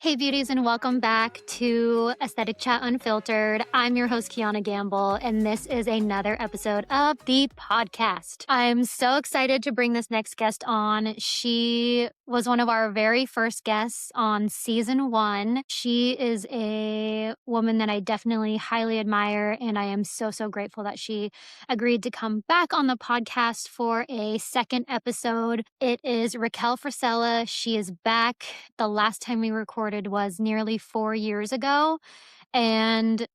Hey, beauties, and welcome back to Aesthetic Chat Unfiltered. I'm your host, Kiana Gamble, and this is another episode of the podcast. I'm so excited to bring this next guest on. She was one of our very first guests on season 1. She is a woman that I definitely highly admire, and I am so grateful that she agreed to come back on the podcast for a second episode. It is Racquel Frisella. She is back. The last time we recorded was nearly 4 years ago, and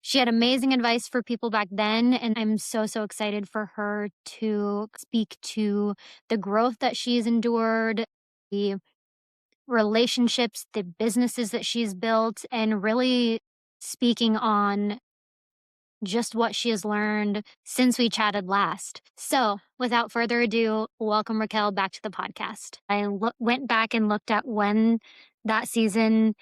she had amazing advice for people back then, and I'm so excited for her to speak to the growth that she's endured, the relationships, the businesses that she's built, and really speaking on just what she has learned since we chatted last. So, without further ado, welcome Racquel back to the podcast. I went back and looked at when that season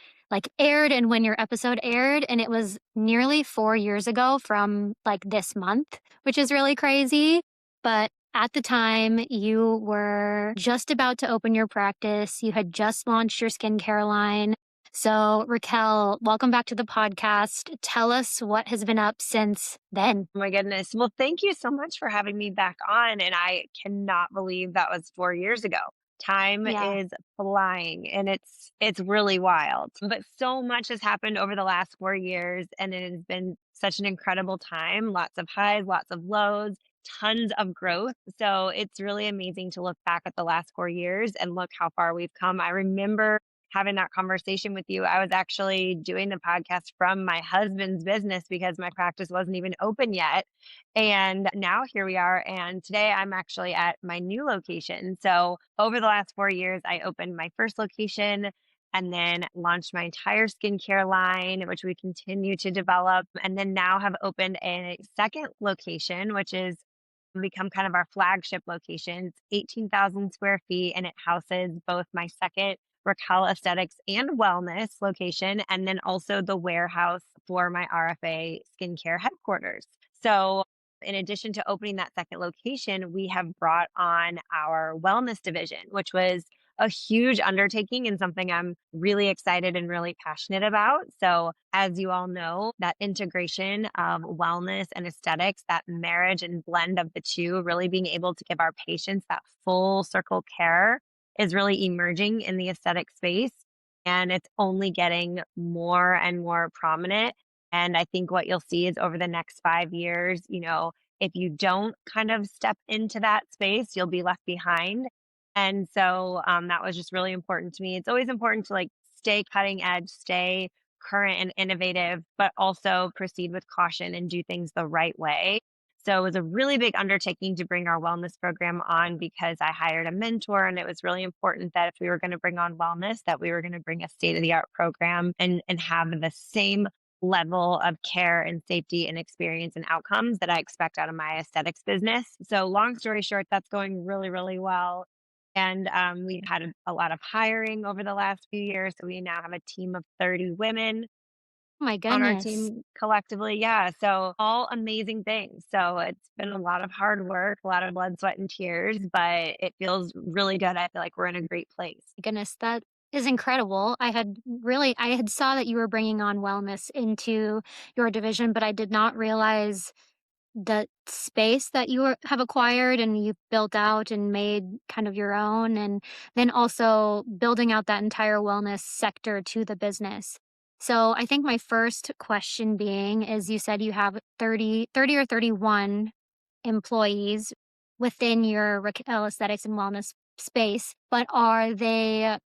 aired and when your episode aired, and it was nearly 4 years ago from this month, which is really crazy. But at the time, you were just about to open your practice. You had just launched your skincare line. So, Racquel, welcome back to the podcast. Tell us what has been up since then. Oh my goodness. Well, thank you so much for having me back on. And I cannot believe that was 4 years ago. Time Yeah. is flying and it's really wild. But so much has happened over the last 4 years and it has been such an incredible time. Lots of highs, lots of lows, tons of growth. So it's really amazing to look back at the last 4 years and look how far we've come. I remember having that conversation with you. I was actually doing the podcast from my husband's business because my practice wasn't even open yet. And now here we are. And today I'm actually at my new location. So over the last 4 years, I opened my first location and then launched my entire skincare line, which we continue to develop. And then now have opened a second location, which is become kind of our flagship location. It's 18,000 square feet and it houses both my second Racquel Aesthetics and Wellness location, and then also the warehouse for my RFA skincare headquarters. So, in addition to opening that second location, we have brought on our wellness division, which was a huge undertaking and something I'm really excited and really passionate about. So, as you all know, that integration of wellness and aesthetics, that marriage and blend of the two, really being able to give our patients that full circle care is really emerging in the aesthetic space. And it's only getting more and more prominent. And I think what you'll see is over the next 5 years, if you don't kind of step into that space, you'll be left behind. And so that was just really important to me. It's always important to stay cutting edge, stay current and innovative, but also proceed with caution and do things the right way. So it was a really big undertaking to bring our wellness program on because I hired a mentor and it was really important that if we were going to bring on wellness, that we were going to bring a state-of-the-art program and have the same level of care and safety and experience and outcomes that I expect out of my aesthetics business. So long story short, that's going really well. And we've had a lot of hiring over the last few years. So we now have a team of 30 women Oh my on our goodness. team collectively. Yeah. So all amazing things. So it's been a lot of hard work, a lot of blood, sweat, and tears, but it feels really good. I feel like we're in a great place. Goodness, that is incredible. I had saw that you were bringing on wellness into your division, but I did not realize the space that have acquired and you've built out and made kind of your own, and then also building out that entire wellness sector to the business. So I think my first question being is, you said you have 30 or 31 employees within your Raquel Aesthetics and Wellness space, but are they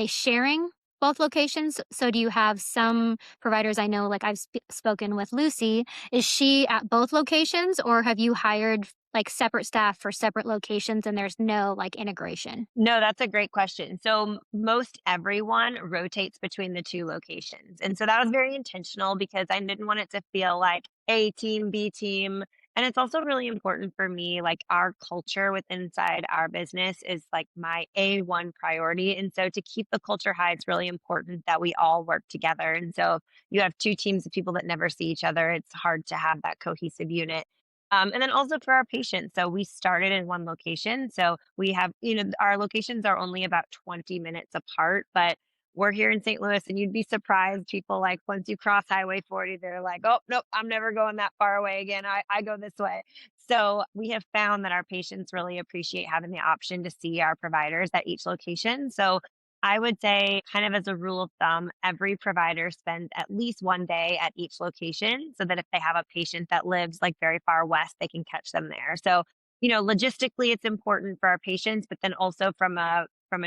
sharing both locations? So do you have some providers? I know, I've spoken with Lucy. Is she at both locations, or have you hired separate staff for separate locations and there's no integration? No, that's a great question. So most everyone rotates between the two locations. And so that was very intentional because I didn't want it to feel like A team, B team. And it's also really important for me, our culture within inside our business is my A1 priority. And so to keep the culture high, it's really important that we all work together. And so if you have two teams of people that never see each other, it's hard to have that cohesive unit. And then also for our patients. So we started in one location. So we have, our locations are only about 20 minutes apart, but we're here in St. Louis, and you'd be surprised. People like once you cross Highway 40, they're like, oh, nope, I'm never going that far away again. I go this way. So we have found that our patients really appreciate having the option to see our providers at each location. So I would say, kind of as a rule of thumb, every provider spends at least one day at each location so that if they have a patient that lives like very far west, they can catch them there. So, logistically, it's important for our patients, but then also from a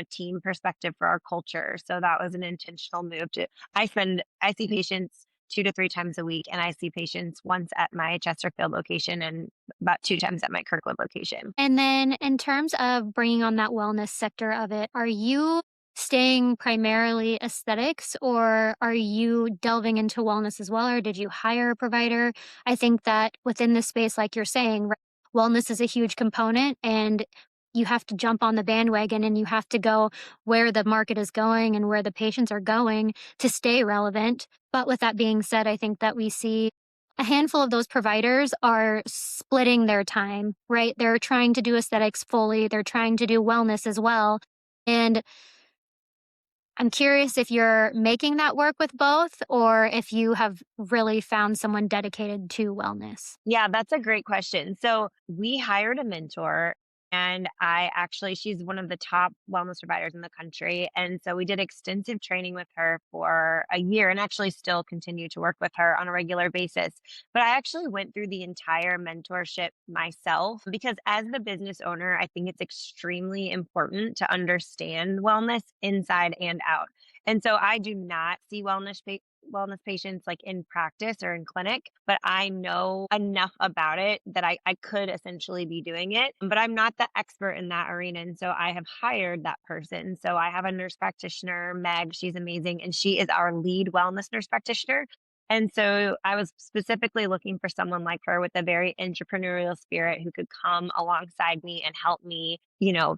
team perspective for our culture. So that was an intentional move to I see patients 2 to 3 times a week, and I see patients once at my Chesterfield location and about 2 times at my Kirkwood location. And then in terms of bringing on that wellness sector of it, are you staying primarily aesthetics or are you delving into wellness as well? Or did you hire a provider? I think that within this space, like you're saying, right, wellness is a huge component and you have to jump on the bandwagon and you have to go where the market is going and where the patients are going to stay relevant. But with that being said, I think that we see a handful of those providers are splitting their time, right? They're trying to do aesthetics fully, they're trying to do wellness as well. And I'm curious if you're making that work with both or if you have really found someone dedicated to wellness. Yeah, that's a great question. So we hired a mentor, and she's one of the top wellness providers in the country. And so we did extensive training with her for a year and actually still continue to work with her on a regular basis. But I actually went through the entire mentorship myself because as the business owner, I think it's extremely important to understand wellness inside and out. And so I do not see wellness patients like in practice or in clinic, but I know enough about it that I could essentially be doing it. But I'm not the expert in that arena. And so I have hired that person. So I have a nurse practitioner, Meg. She's amazing. And she is our lead wellness nurse practitioner. And so I was specifically looking for someone like her with a very entrepreneurial spirit who could come alongside me and help me,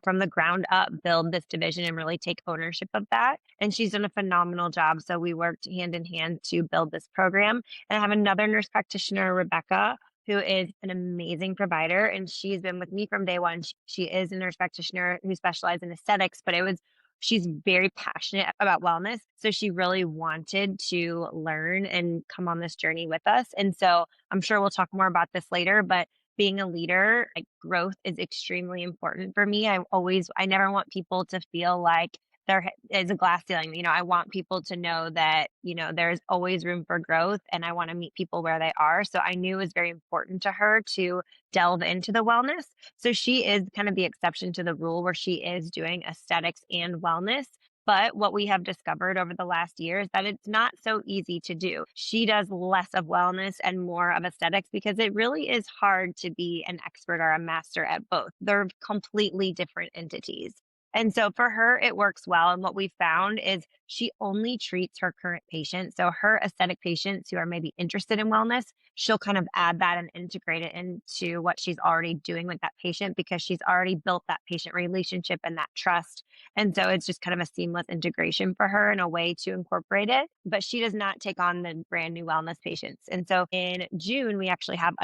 from the ground up build this division and really take ownership of that. And she's done a phenomenal job. So we worked hand in hand to build this program. And I have another nurse practitioner, Rebecca, who is an amazing provider. And she's been with me from day one. She is a nurse practitioner who specializes in aesthetics, but she's very passionate about wellness. So she really wanted to learn and come on this journey with us. And so I'm sure we'll talk more about this later, but being a leader, like growth is extremely important for me. I never want people to feel like there is a glass ceiling. I want people to know that, there's always room for growth and I want to meet people where they are. So I knew it was very important to her to delve into the wellness. So she is kind of the exception to the rule where she is doing aesthetics and wellness. But what we have discovered over the last year is that it's not so easy to do. She does less of wellness and more of aesthetics because it really is hard to be an expert or a master at both. They're completely different entities. And so for her, it works well. And what we found is she only treats her current patients. So her aesthetic patients who are maybe interested in wellness, she'll kind of add that and integrate it into what she's already doing with that patient because she's already built that patient relationship and that trust. And so it's just kind of a seamless integration for her and a way to incorporate it. But she does not take on the brand new wellness patients. And so in June, we actually have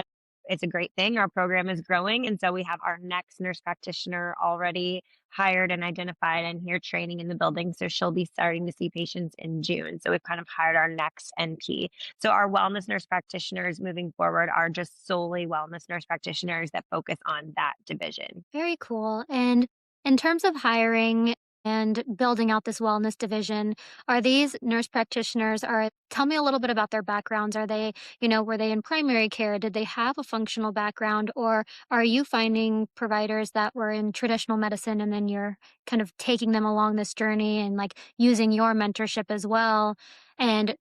it's a great thing. Our program is growing. And so we have our next nurse practitioner already hired and identified and here training in the building. So she'll be starting to see patients in June. So we've kind of hired our next NP. So our wellness nurse practitioners moving forward are just solely wellness nurse practitioners that focus on that division. Very cool. And in terms of hiring and building out this wellness division, are these nurse practitioners are tell me a little bit about their backgrounds. Are they, were they in primary care? Did they have a functional background or are you finding providers that were in traditional medicine and then you're kind of taking them along this journey and like using your mentorship as well and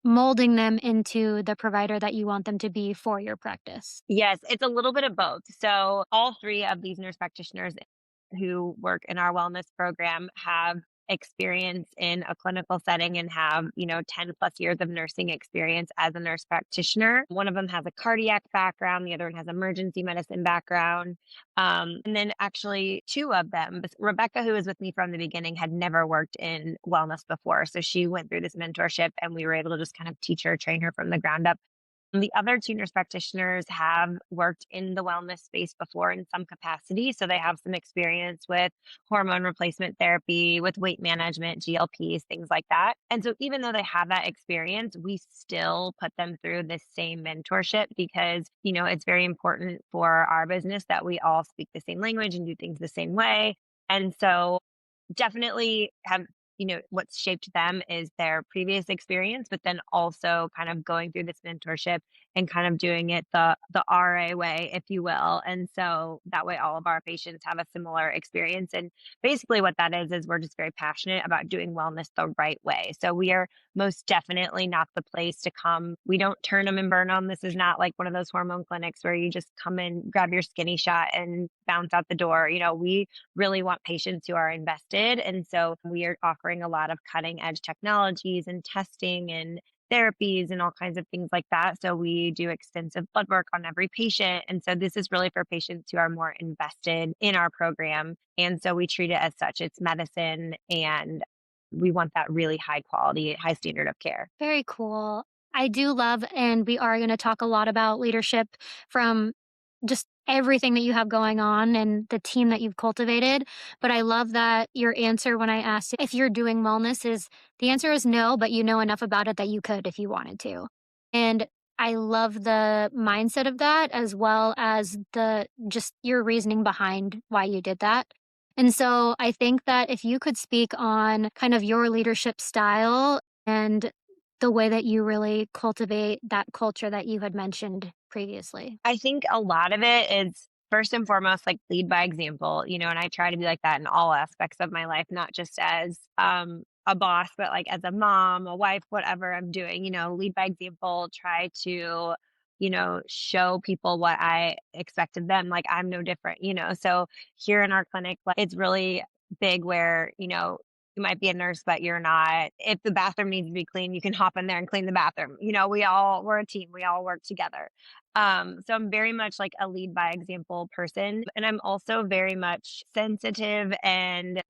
molding them into the provider that you want them to be for your practice? Yes, it's a little bit of both. So all three of these nurse practitioners who work in our wellness program have experience in a clinical setting and have, 10 plus years of nursing experience as a nurse practitioner. One of them has a cardiac background, the other one has emergency medicine background. And then actually two of them, Rebecca, who was with me from the beginning, had never worked in wellness before. So she went through this mentorship and we were able to just kind of teach her, train her from the ground up. The other 2 nurse practitioners have worked in the wellness space before in some capacity, so they have some experience with hormone replacement therapy, with weight management, GLPs, things like that. And so even though they have that experience, we still put them through this same mentorship because, it's very important for our business that we all speak the same language and do things the same way. And so definitely have what's shaped them is their previous experience, but then also kind of going through this mentorship and kind of doing it the RA way, if you will. And so that way all of our patients have a similar experience. And basically what that is we're just very passionate about doing wellness the right way. So we are most definitely not the place to come. We don't turn them and burn them. This is not like one of those hormone clinics where you just come in, grab your skinny shot and bounce out the door. We really want patients who are invested. And so we are offering a lot of cutting edge technologies and testing and therapies and all kinds of things like that. So we do extensive blood work on every patient. And so this is really for patients who are more invested in our program. And so we treat it as such. It's medicine and we want that really high quality, high standard of care. Very cool. I do love, and we are going to talk a lot about leadership from just everything that you have going on and the team that you've cultivated. But I love that your answer when I asked if you're doing wellness is the answer is no, but you know enough about it that you could if you wanted to. And I love the mindset of that as well as the just your reasoning behind why you did that. And so I think that if you could speak on kind of your leadership style and the way that you really cultivate that culture that you had mentioned previously. I think a lot of it is first and foremost like lead by example, and I try to be like that in all aspects of my life, not just as a boss, but like as a mom, a wife, whatever I'm doing, lead by example, try to, show people what I expect of them. Like I'm no different. So here in our clinic, like it's really big where, you might be a nurse, but you're not. If the bathroom needs to be clean, you can hop in there and clean the bathroom. We're a team. We all work together. So I'm very much like a lead by example person. And I'm also very much sensitive and,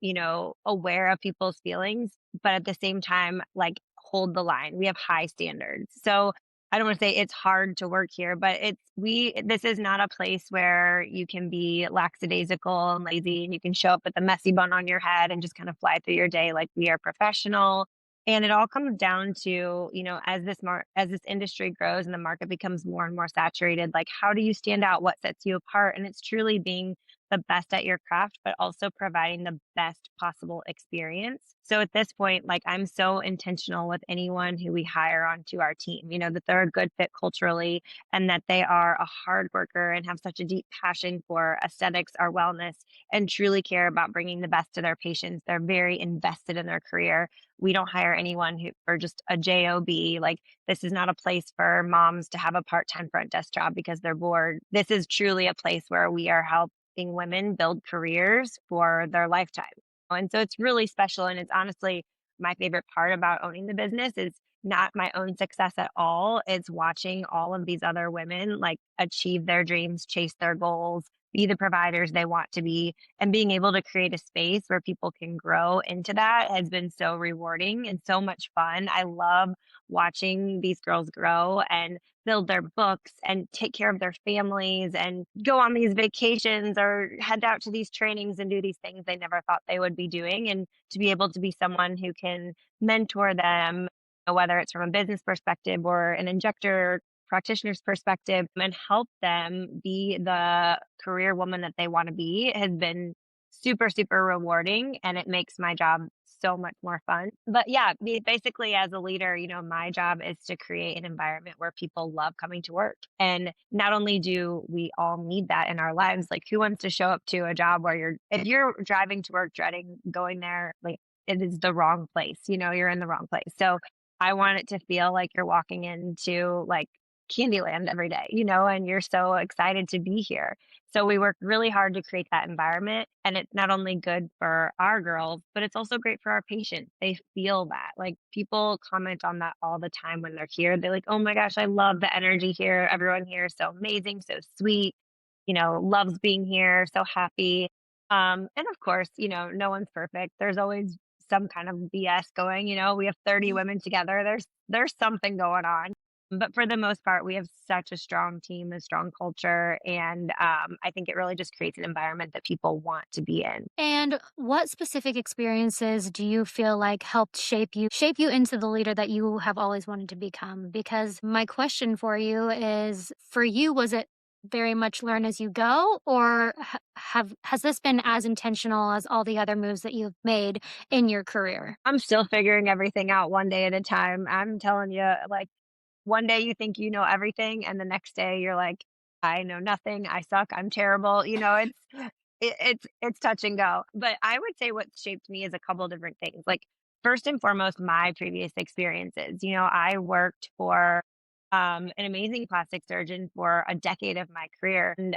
aware of people's feelings, but at the same time, like hold the line. We have high standards. So I don't want to say it's hard to work here, but this is not a place where you can be lackadaisical and lazy and you can show up with a messy bun on your head and just kind of fly through your day. Like we are professional. And it all comes down to, as this industry grows and the market becomes more and more saturated, like how do you stand out? What sets you apart? And it's truly being the best at your craft, but also providing the best possible experience. So at this point, like I'm so intentional with anyone who we hire onto our team, that they're a good fit culturally and that they are a hard worker and have such a deep passion for aesthetics or wellness and truly care about bringing the best to their patients. They're very invested in their career. We don't hire anyone who for just a job. Like this is not a place for moms to have a part-time front desk job because they're bored. This is truly a place where we are helping women build careers for their lifetime. And so it's really special. And it's honestly my favorite part about owning the business is not my own success at all. It's watching all of these other women like achieve their dreams, chase their goals, be the providers they want to be, and being able to create a space where people can grow into that has been so rewarding and so much fun. I love watching these girls grow and build their books and take care of their families and go on these vacations or head out to these trainings and do these things they never thought they would be doing. And to be able to be someone who can mentor them, whether it's from a business perspective or an injector practitioner's perspective, and help them be the career woman that they want to be has been super, super rewarding. And it makes my job so much more fun. But yeah, basically as a leader, my job is to create an environment where people love coming to work. And not only do we all need that in our lives, like who wants to show up to a job where if you're driving to work dreading going there, like it is the wrong place, you're in the wrong place. So I want it to feel like you're walking into like Candyland every day, and you're so excited to be here. So we work really hard to create that environment. And it's not only good for our girls, but it's also great for our patients. They feel that. Like people comment on that all the time when they're here. They're like, oh my gosh, I love the energy here. Everyone here is so amazing, so sweet, loves being here, so happy. And of course, no one's perfect. There's always some kind of BS going, we have 30 women together. There's something going on. But for the most part, we have such a strong team, a strong culture, and I think it really just creates an environment that people want to be in. And what specific experiences do you feel like helped shape you into the leader that you have always wanted to become? Because my question for you is, for you, was it very much learn as you go, or has this been as intentional as all the other moves that you've made in your career? I'm still figuring everything out one day at a time. I'm telling you, like, one day you think you know everything, and the next day you're like, "I know nothing. I suck. I'm terrible." It's touch and go. But I would say what shaped me is a couple different things. Like, first and foremost, my previous experiences. I worked for an amazing plastic surgeon for a decade of my career, and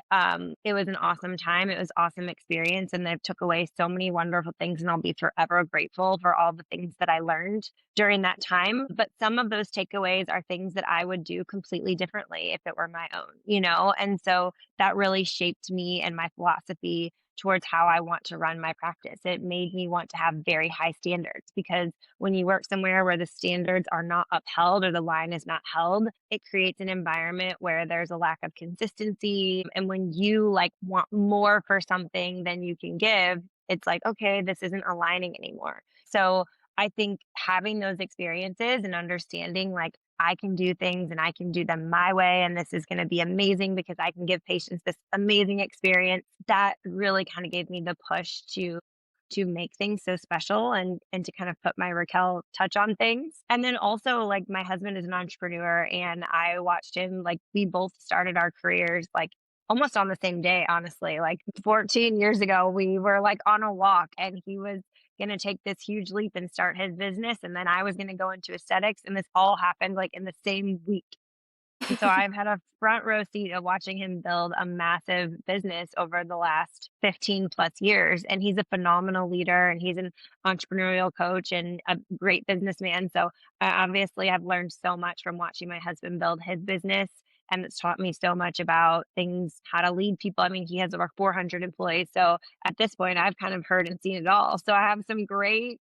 it was an awesome time. It was awesome experience, and they took away so many wonderful things, and I'll be forever grateful for all the things that I learned during that time. But some of those takeaways are things that I would do completely differently if it were my own. And so that really shaped me and my philosophy towards how I want to run my practice. It made me want to have very high standards because when you work somewhere where the standards are not upheld or the line is not held, it creates an environment where there's a lack of consistency. And when you like want more for something than you can give, it's like, okay, this isn't aligning anymore. So I think having those experiences and understanding like I can do things and I can do them my way and this is going to be amazing because I can give patients this amazing experience, that really kind of gave me the push to make things so special and to kind of put my Raquel touch on things. And then also like my husband is an entrepreneur and I watched him, like we both started our careers like almost on the same day, honestly. Like 14 years ago, we were like on a walk and he was going to take this huge leap and start his business. And then I was going to go into aesthetics. And this all happened like in the same week. And so I've had a front row seat of watching him build a massive business over the last 15 plus years. And he's a phenomenal leader and he's an entrepreneurial coach and a great businessman. So obviously, I've learned so much from watching my husband build his business. And it's taught me so much about things, how to lead people. I mean, he has over 400 employees. So at this point, I've kind of heard and seen it all. So I have some great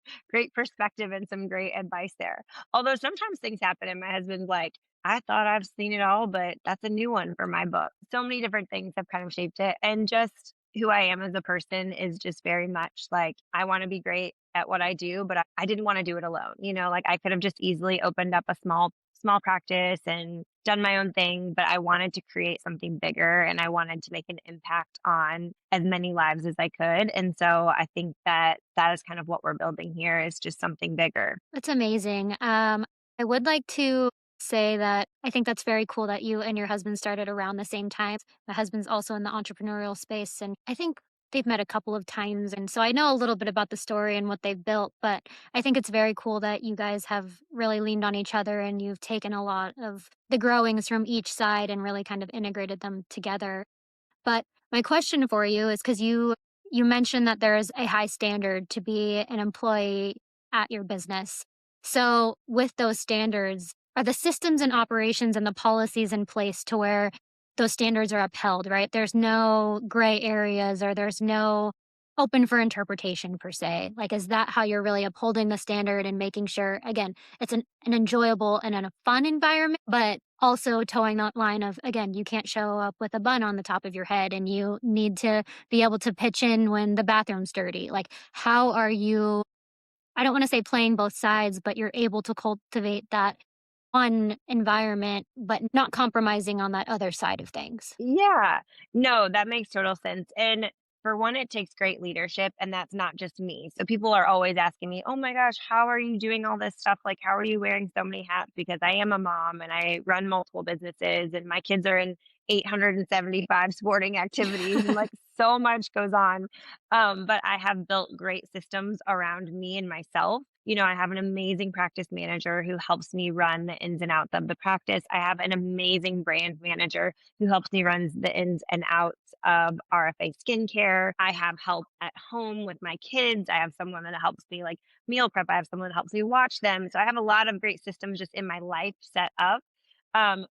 perspective and some great advice there. Although sometimes things happen and my husband's like, I thought I've seen it all, but that's a new one for my book. So many different things have kind of shaped it. And just who I am as a person is just very much like I want to be great at what I do, but I didn't want to do it alone. Like I could have just easily opened up a small practice and done my own thing, but I wanted to create something bigger and I wanted to make an impact on as many lives as I could. And so I think that that is kind of what we're building here is just something bigger. That's amazing. I would like to say that I think that's very cool that you and your husband started around the same time. My husband's also in the entrepreneurial space, and I think they've met a couple of times. And so I know a little bit about the story and what they've built, but I think it's very cool that you guys have really leaned on each other and you've taken a lot of the growings from each side and really kind of integrated them together. But my question for you is because you mentioned that there is a high standard to be an employee at your business. So with those standards, are the systems and operations and the policies in place to where those standards are upheld, right? There's no gray areas or there's no open for interpretation per se. Like, is that how you're really upholding the standard and making sure, again, it's an enjoyable and a fun environment, but also towing that line of, again, you can't show up with a bun on the top of your head and you need to be able to pitch in when the bathroom's dirty. Like, how are you, I don't want to say playing both sides, but you're able to cultivate that fun environment, but not compromising on that other side of things? Yeah. No, that makes total sense. And for one, it takes great leadership, and that's not just me. So people are always asking me, "Oh my gosh, how are you doing all this stuff? Like, how are you wearing so many hats?" Because I am a mom and I run multiple businesses, and my kids are in 875 sporting activities, and like so much goes on. But I have built great systems around me and myself. I have an amazing practice manager who helps me run the ins and outs of the practice. I have an amazing brand manager who helps me run the ins and outs of RFA skincare. I have help at home with my kids. I have someone that helps me like meal prep. I have someone that helps me watch them. So I have a lot of great systems just in my life set up.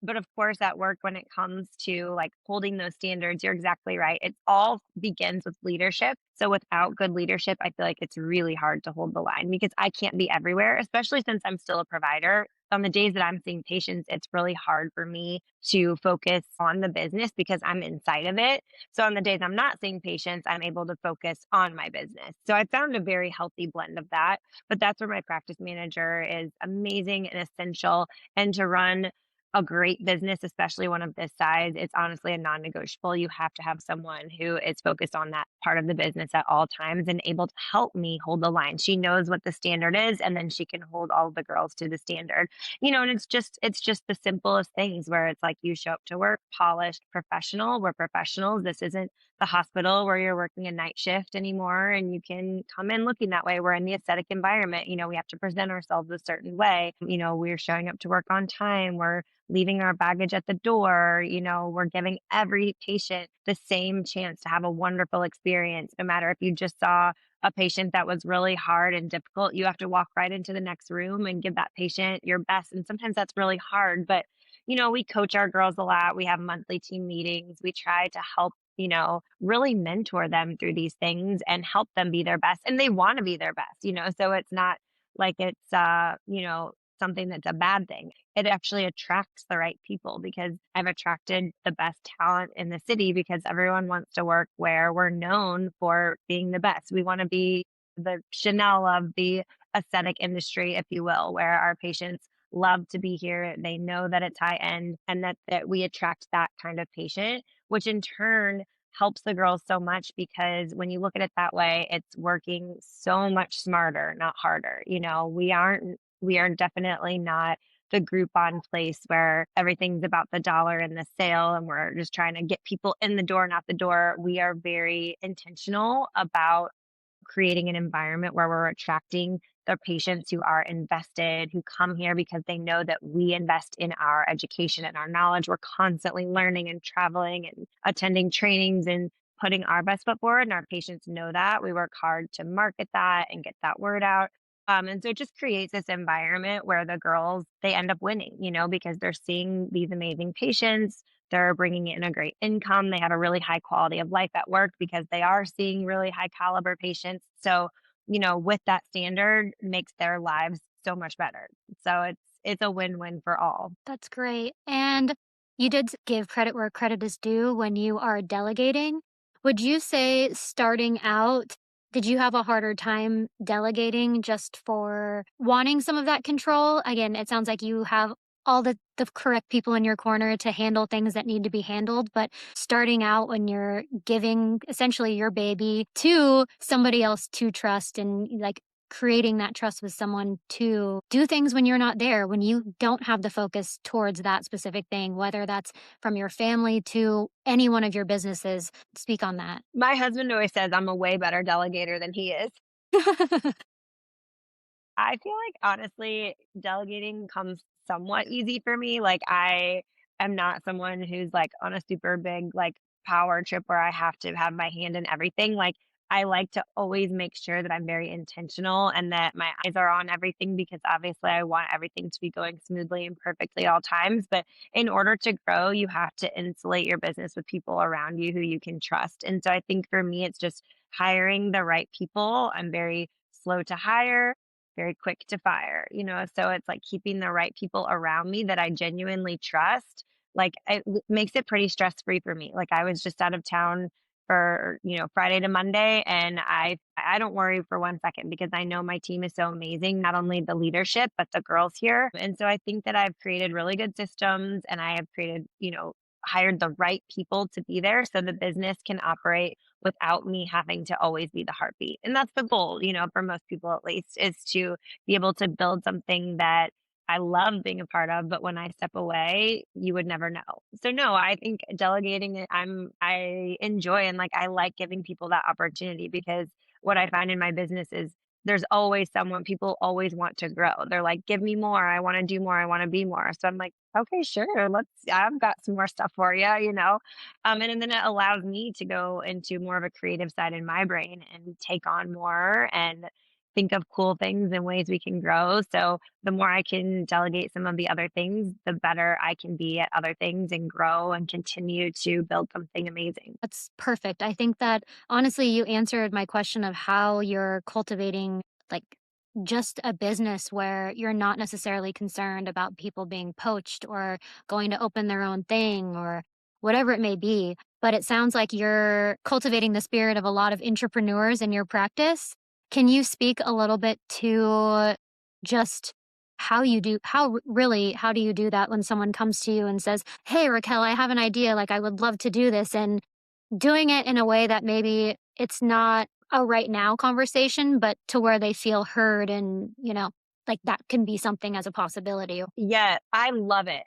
But of course, at work, when it comes to like holding those standards, you're exactly right. It all begins with leadership. So without good leadership, I feel like it's really hard to hold the line because I can't be everywhere, especially since I'm still a provider. On the days that I'm seeing patients, it's really hard for me to focus on the business because I'm inside of it. So on the days I'm not seeing patients, I'm able to focus on my business. So I found a very healthy blend of that. But that's where my practice manager is amazing and essential. And to run a great business, especially one of this size, it's honestly a non-negotiable. You have to have someone who is focused on that part of the business at all times and able to help me hold the line. She knows what the standard is, and then she can hold all of the girls to the standard. And it's just the simplest things where it's like you show up to work polished, professional. We're professionals. This isn't the hospital where you're working a night shift anymore and you can come in looking that way. We're in the aesthetic environment. We have to present ourselves a certain way. We're showing up to work on time. We're leaving our baggage at the door. We're giving every patient the same chance to have a wonderful experience. No matter if you just saw a patient that was really hard and difficult, you have to walk right into the next room and give that patient your best. And sometimes that's really hard, but we coach our girls a lot. We have monthly team meetings. We try to help, really mentor them through these things and help them be their best. And they want to be their best, so it's not like it's, something that's a bad thing. It actually attracts the right people because I've attracted the best talent in the city because everyone wants to work where we're known for being the best. We want to be the Chanel of the aesthetic industry, if you will, where our patients love to be here. They know that it's high end and that we attract that kind of patient, which in turn helps the girls so much because when you look at it that way, it's working so much smarter, not harder. We are definitely not the Groupon place where everything's about the dollar and the sale and we're just trying to get people in the door, not the door. We are very intentional about creating an environment where we're attracting the patients who are invested, who come here because they know that we invest in our education and our knowledge. We're constantly learning and traveling and attending trainings and putting our best foot forward. And our patients know that. We work hard to market that and get that word out. And so it just creates this environment where the girls, they end up winning, because they're seeing these amazing patients. They're bringing in a great income. They have a really high quality of life at work because they are seeing really high caliber patients. So, with that standard makes their lives so much better. So it's a win-win for all. That's great. And you did give credit where credit is due when you are delegating. Would you say starting out, did you have a harder time delegating just for wanting some of that control? Again, it sounds like you have all the correct people in your corner to handle things that need to be handled. But starting out when you're giving essentially your baby to somebody else to trust and like creating that trust with someone to do things when you're not there, when you don't have the focus towards that specific thing, whether that's from your family to any one of your businesses. Speak on that. My husband always says I'm a way better delegator than he is. I feel like honestly, delegating comes somewhat easy for me. Like I am not someone who's like on a super big like power trip where I have to have my hand in everything. Like I like to always make sure that I'm very intentional and that my eyes are on everything because obviously I want everything to be going smoothly and perfectly all times. But in order to grow, you have to insulate your business with people around you who you can trust. And so I think for me, it's just hiring the right people. I'm very slow to hire, very quick to fire, so it's like keeping the right people around me that I genuinely trust. Like makes it pretty stress free for me. Like I was just out of town for, Friday to Monday and I don't worry for 1 second because I know my team is so amazing, not only the leadership, but the girls here. And so I think that I've created really good systems and I have created, hired the right people to be there so the business can operate without me having to always be the heartbeat. And that's the goal, for most people at least, is to be able to build something that I love being a part of, but when I step away, you would never know. So no, I think delegating it, I enjoy and like I like giving people that opportunity because what I find in my business is there's always someone people always want to grow. They're like, give me more. I want to do more. I want to be more. So I'm like, okay, sure. I've got some more stuff for you. And then it allows me to go into more of a creative side in my brain and take on more and think of cool things and ways we can grow. So the more I can delegate some of the other things, the better I can be at other things and grow and continue to build something amazing. That's perfect. I think that honestly, you answered my question of how you're cultivating like just a business where you're not necessarily concerned about people being poached or going to open their own thing or whatever it may be. But it sounds like you're cultivating the spirit of a lot of entrepreneurs in your practice. Can you speak a little bit to just how do you do that when someone comes to you and says, "Hey, Raquel, I have an idea. Like, I would love to do this." And doing it in a way that maybe it's not a right now conversation, but to where they feel heard and, like that can be something as a possibility. Yeah, I love it.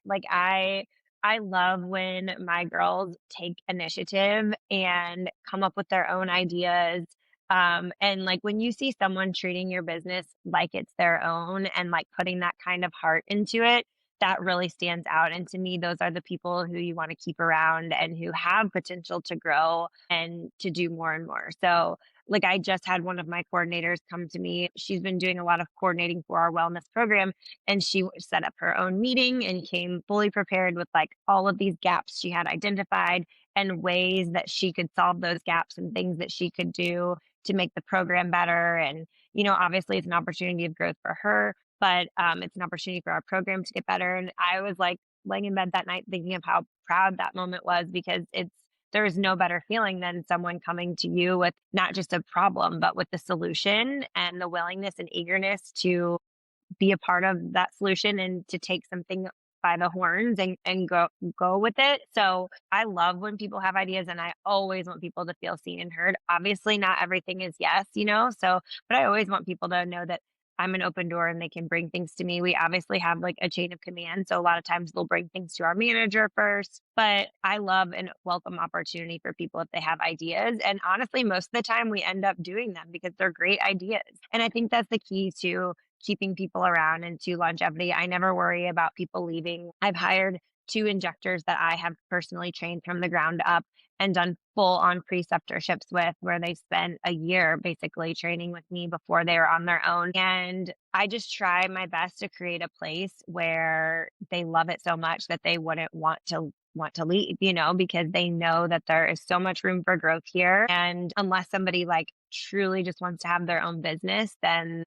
I love when my girls take initiative and come up with their own ideas. And like when you see someone treating your business like it's their own and like putting that kind of heart into it, that really stands out. And to me, those are the people who you want to keep around and who have potential to grow and to do more and more. So like I just had one of my coordinators come to me. She's been doing a lot of coordinating for our wellness program, and she set up her own meeting and came fully prepared with like all of these gaps she had identified and ways that she could solve those gaps and things that she could do to make the program better. And obviously it's an opportunity of growth for her, but it's an opportunity for our program to get better. And I was like laying in bed that night thinking of how proud that moment was, because there is no better feeling than someone coming to you with not just a problem, but with the solution and the willingness and eagerness to be a part of that solution and to take something by the horns and go with it. So I love when people have ideas, and I always want people to feel seen and heard. Obviously not everything is yes, so but I always want people to know that I'm an open door and they can bring things to me. We obviously have like a chain of command. So a lot of times they'll bring things to our manager first, but I love and welcome opportunity for people if they have ideas. And honestly, most of the time we end up doing them because they're great ideas. And I think that's the key to keeping people around and to longevity. I never worry about people leaving. I've hired two injectors that I have personally trained from the ground up and done full on preceptorships with, where they spent a year basically training with me before they were on their own. And I just try my best to create a place where they love it so much that they wouldn't want to leave, because they know that there is so much room for growth here. And unless somebody like truly just wants to have their own business, then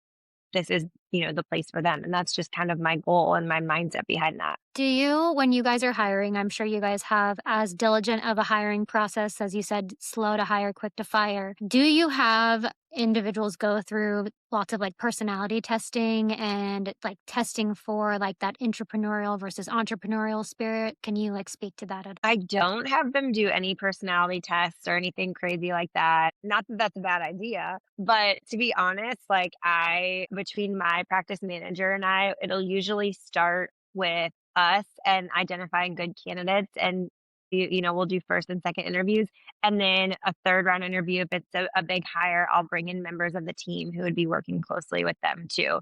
this is, the place for them. And that's just kind of my goal and my mindset behind that. Do you, when you guys are hiring, I'm sure you guys have as diligent of a hiring process, as you said, slow to hire, quick to fire. Do you have individuals go through lots of like personality testing and like testing for like that entrepreneurial versus entrepreneurial spirit? Can you like speak to that at I don't have them do any personality tests or anything crazy like that. Not that that's a bad idea, but to be honest, like between my practice manager and I, it'll usually start with us and identifying good candidates. And, we'll do first and second interviews. And then a third round interview. If it's a big hire, I'll bring in members of the team who would be working closely with them too.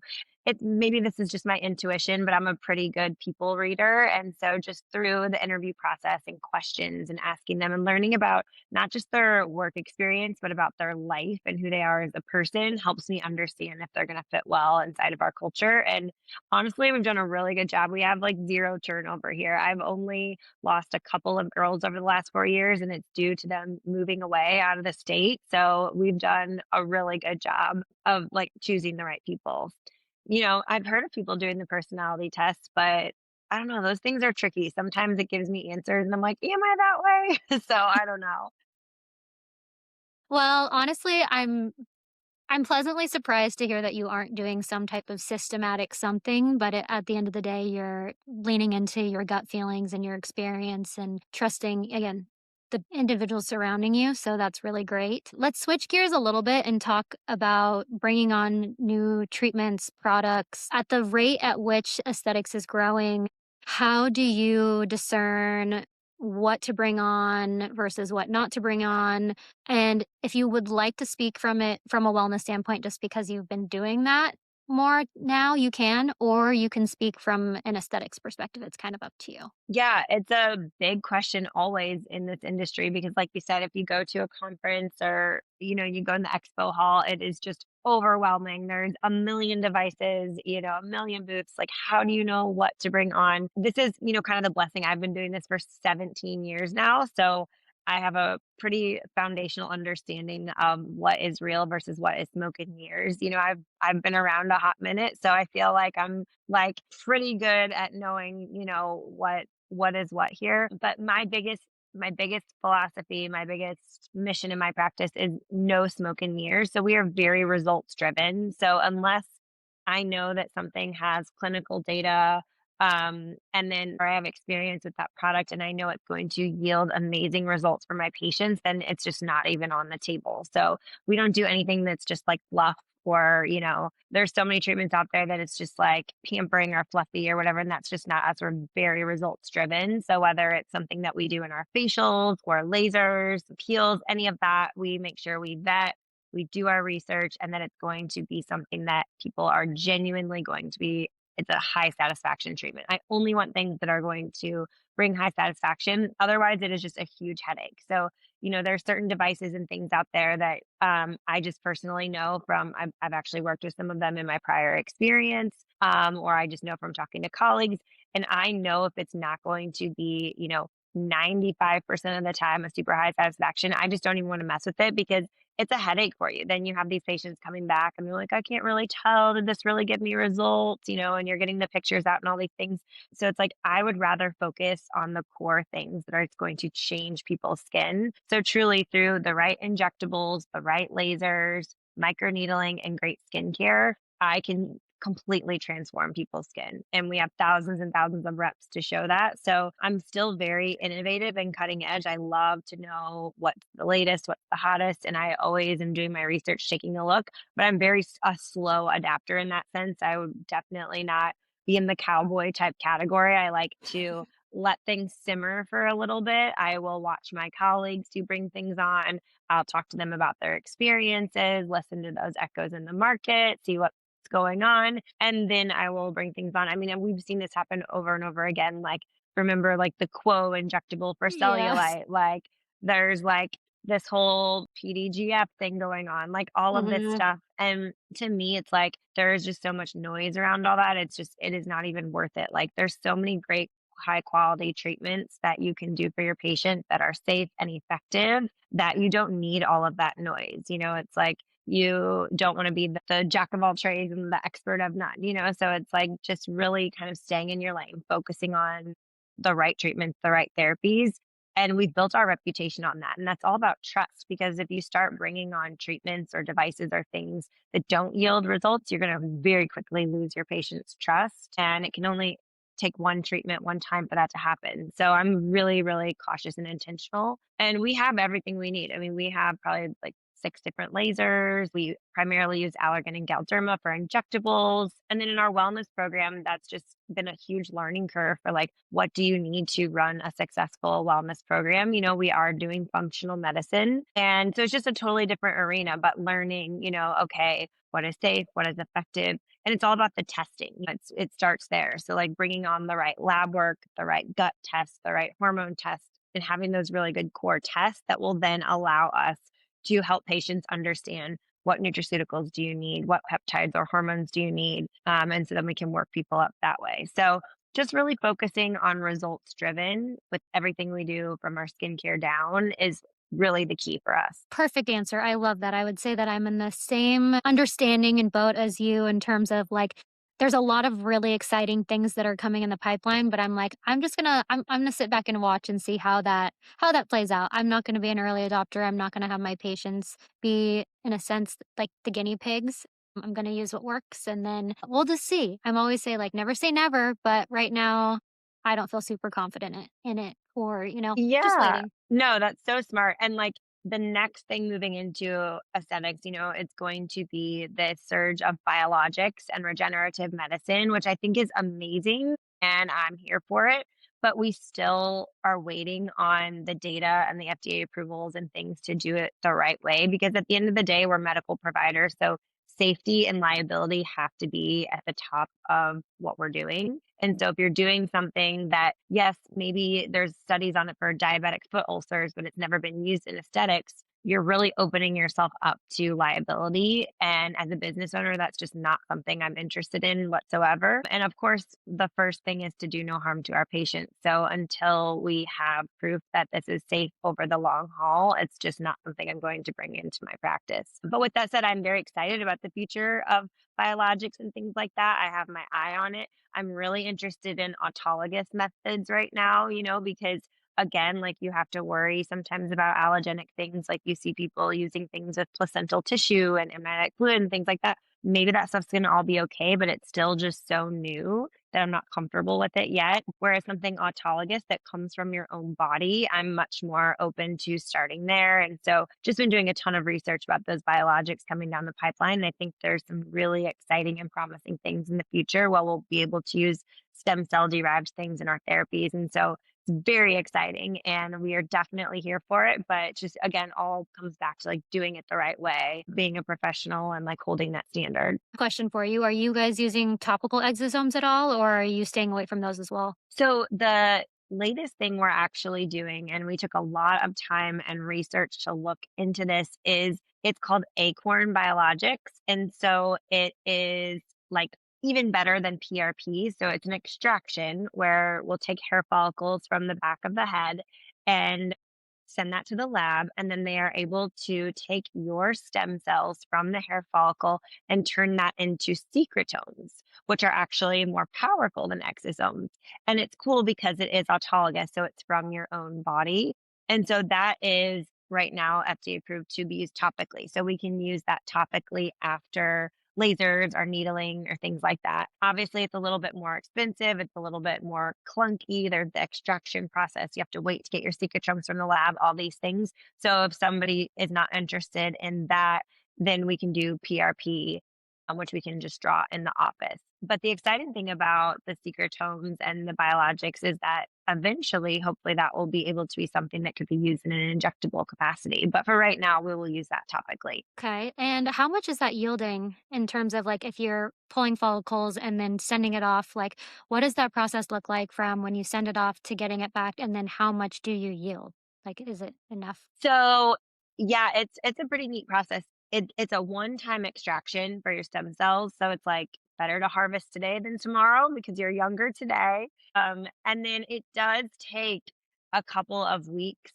Maybe this is just my intuition, but I'm a pretty good people reader. And so just through the interview process and questions and asking them and learning about not just their work experience, but about their life and who they are as a person helps me understand if they're going to fit well inside of our culture. And honestly, we've done a really good job. We have like zero turnover here. I've only lost a couple of girls over the last 4 years, and it's due to them moving away out of the state. So we've done a really good job of like choosing the right people. I've heard of people doing the personality test, but I don't know, those things are tricky. Sometimes it gives me answers and I'm like, am I that way? So I don't know. Well, honestly, I'm pleasantly surprised to hear that you aren't doing some type of systematic something, but at the end of the day, you're leaning into your gut feelings and your experience and trusting, again, the individuals surrounding you. So that's really great. Let's switch gears a little bit and talk about bringing on new treatments, products. At the rate at which aesthetics is growing, how do you discern what to bring on versus what not to bring on? And if you would like to speak from it from a wellness standpoint, just because you've been doing that, more now, you can, or you can speak from an aesthetics perspective. It's kind of up to you. Yeah, it's a big question always in this industry because, like you said, if you go to a conference or, you go in the expo hall, it is just overwhelming. There's a million devices, a million booths. Like, how do you know what to bring on? This is, kind of the blessing. I've been doing this for 17 years now. So I have a pretty foundational understanding of what is real versus what is smoke and mirrors. I've been around a hot minute, so I feel like I'm like pretty good at knowing, what is what here. But my biggest philosophy, my biggest mission in my practice is no smoke and mirrors. So we are very results driven. So unless I know that something has clinical data, and then or I have experience with that product and I know it's going to yield amazing results for my patients, then it's just not even on the table. So we don't do anything that's just like fluff or, there's so many treatments out there that it's just like pampering or fluffy or whatever. And that's just not us. We're very results driven. So whether it's something that we do in our facials or lasers, peels, any of that, we make sure we vet, we do our research, and that it's going to be something that people are genuinely going to be. It's a high satisfaction treatment. I only want things that are going to bring high satisfaction. Otherwise, it is just a huge headache. So there's certain devices and things out there that I just personally know from, I've actually worked with some of them in my prior experience, or I just know from talking to colleagues. And I know if it's not going to be, 95% of the time a super high satisfaction, I just don't even want to mess with it because it's a headache for you. Then you have these patients coming back and they're like, I can't really tell. Did this really give me results? And you're getting the pictures out and all these things. So it's like I would rather focus on the core things that are going to change people's skin. So truly through the right injectables, the right lasers, microneedling, and great skincare, I can completely transform people's skin. And we have thousands and thousands of reps to show that. So I'm still very innovative and cutting edge. I love to know what's the latest, what's the hottest. And I always am doing my research, taking a look, but I'm very a slow adapter in that sense. I would definitely not be in the cowboy type category. I like to let things simmer for a little bit. I will watch my colleagues who bring things on. I'll talk to them about their experiences, listen to those echoes in the market, see what's going on, and then I will bring things on. I mean, and we've seen this happen over and over again. Like, remember, like the Quo injectable for Yes. cellulite? Like, there's like this whole PDGF thing going on, like all of this Hmm. stuff. And to me, it's like there is just so much noise around all that. It is not even worth it. Like, there's so many great high quality treatments that you can do for your patient that are safe and effective that you don't need all of that noise. It's like you don't want to be the jack of all trades and the expert of none. So it's like just really kind of staying in your lane, focusing on the right treatments, the right therapies. And we've built our reputation on that. And that's all about trust because if you start bringing on treatments or devices or things that don't yield results, you're going to very quickly lose your patient's trust. And it can only take one treatment one time for that to happen. So I'm really, really cautious and intentional. And we have everything we need. I mean, we have probably like 6 different lasers. We primarily use Allergan and Galderma for injectables. And then in our wellness program, that's just been a huge learning curve for like, what do you need to run a successful wellness program? We are doing functional medicine. And so it's just a totally different arena, but learning, okay, what is safe, what is effective, and it's all about the testing. It starts there. So like bringing on the right lab work, the right gut test, the right hormone test, and having those really good core tests that will then allow us to help patients understand what nutraceuticals do you need, what peptides or hormones do you need, and so then we can work people up that way. So just really focusing on results driven with everything we do from our skincare down is really the key for us. Perfect answer. I love that. I would say that I'm in the same understanding and boat as you in terms of like there's a lot of really exciting things that are coming in the pipeline, but I'm like I'm gonna sit back and watch and see how that plays out. I'm not gonna be an early adopter. I'm not gonna have my patients be in a sense like the guinea pigs. I'm gonna use what works and then we'll just see. I'm always say like never say never, but right now I don't feel super confident in it or, just Yeah. waiting. No, that's so smart. And like the next thing moving into aesthetics, it's going to be the surge of biologics and regenerative medicine, which I think is amazing. And I'm here for it. But we still are waiting on the data and the FDA approvals and things to do it the right way. Because at the end of the day, we're medical providers. So safety and liability have to be at the top of what we're doing. And so if you're doing something that, yes, maybe there's studies on it for diabetic foot ulcers, but it's never been used in aesthetics, you're really opening yourself up to liability. And as a business owner, that's just not something I'm interested in whatsoever. And of course, the first thing is to do no harm to our patients. So until we have proof that this is safe over the long haul, it's just not something I'm going to bring into my practice. But with that said, I'm very excited about the future of biologics and things like that. I have my eye on it. I'm really interested in autologous methods right now, because again, like you have to worry sometimes about allergenic things. Like you see people using things with placental tissue and amniotic fluid and things like that. Maybe that stuff's going to all be okay, but it's still just so new that I'm not comfortable with it yet. Whereas something autologous that comes from your own body, I'm much more open to starting there. And so just been doing a ton of research about those biologics coming down the pipeline. And I think there's some really exciting and promising things in the future where we'll be able to use stem cell derived things in our therapies. And so it's very exciting and we are definitely here for it. But just again, all comes back to like doing it the right way, being a professional and like holding that standard. Question for you. Are you guys using topical exosomes at all, or are you staying away from those as well? So the latest thing we're actually doing, and we took a lot of time and research to look into this, is it's called Acorn Biologics. And so it is like even better than PRP. So it's an extraction where we'll take hair follicles from the back of the head and send that to the lab. And then they are able to take your stem cells from the hair follicle and turn that into secretomes, which are actually more powerful than exosomes. And it's cool because it is autologous, so it's from your own body. And so that is right now FDA approved to be used topically. So we can use that topically after lasers or needling or things like that. Obviously, it's a little bit more expensive. It's a little bit more clunky. There's the extraction process. You have to wait to get your secretomes from the lab, all these things. So if somebody is not interested in that, then we can do PRP, which we can just draw in the office. But the exciting thing about the secretomes and the biologics is that eventually, hopefully, that will be able to be something that could be used in an injectable capacity. But for right now, we will use that topically. Okay. And how much is that yielding in terms of like if you're pulling follicles and then sending it off? Like, what does that process look like from when you send it off to getting it back? And then how much do you yield? Like, is it enough? So, yeah, it's a pretty neat process. It's a one-time extraction for your stem cells, so it's, like, better to harvest today than tomorrow because you're younger today, and then it does take a couple of weeks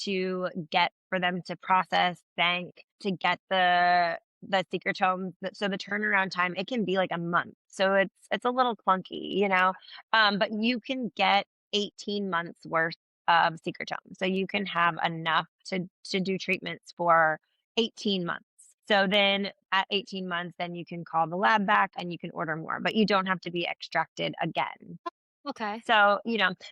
to get for them to process, bank, to get the secretome, so the turnaround time, it can be, like, a month, so it's a little clunky, but you can get 18 months worth of secretome. So you can have enough to do treatments for 18 months. So then at 18 months, then you can call the lab back and you can order more, but you don't have to be extracted again. Okay. So,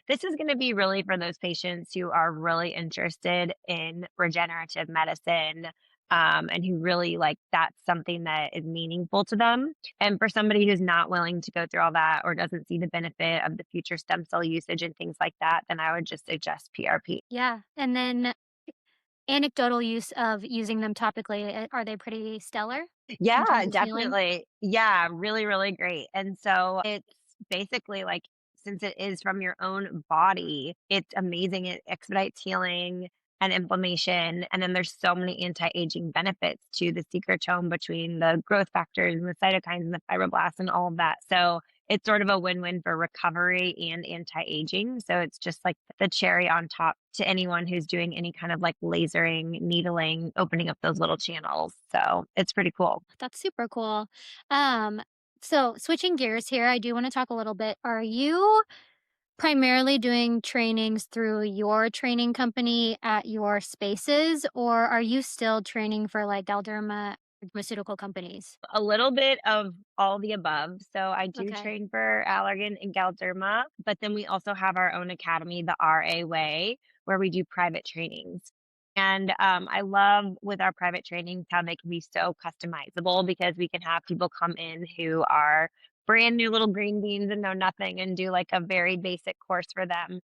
this is going to be really for those patients who are really interested in regenerative medicine, and who really like that's something that is meaningful to them. And for somebody who's not willing to go through all that or doesn't see the benefit of the future stem cell usage and things like that, then I would just suggest PRP. Yeah. And then anecdotal use of using them topically, are they pretty stellar in Yeah, terms of healing? definitely. Yeah, really, really great. And so it's basically like since it is from your own body, it's amazing. It expedites healing and inflammation. And then there's so many anti-aging benefits to the secretome between the growth factors and the cytokines and the fibroblasts and all of that. So it's sort of a win-win for recovery and anti-aging. So it's just like the cherry on top to anyone who's doing any kind of like lasering, needling, opening up those little channels. So it's pretty cool. That's super cool. Um, so switching gears here, I do want to talk a little bit. Are you primarily doing trainings through your training company at your spaces, or are you still training for like Galderma pharmaceutical companies? A little bit of all the above. So I do Okay. train for Allergan and Galderma, but then we also have our own academy, the RA Way, where we do private trainings. And I love with our private trainings how they can be so customizable because we can have people come in who are brand new little green beans and know nothing and do like a very basic course for them.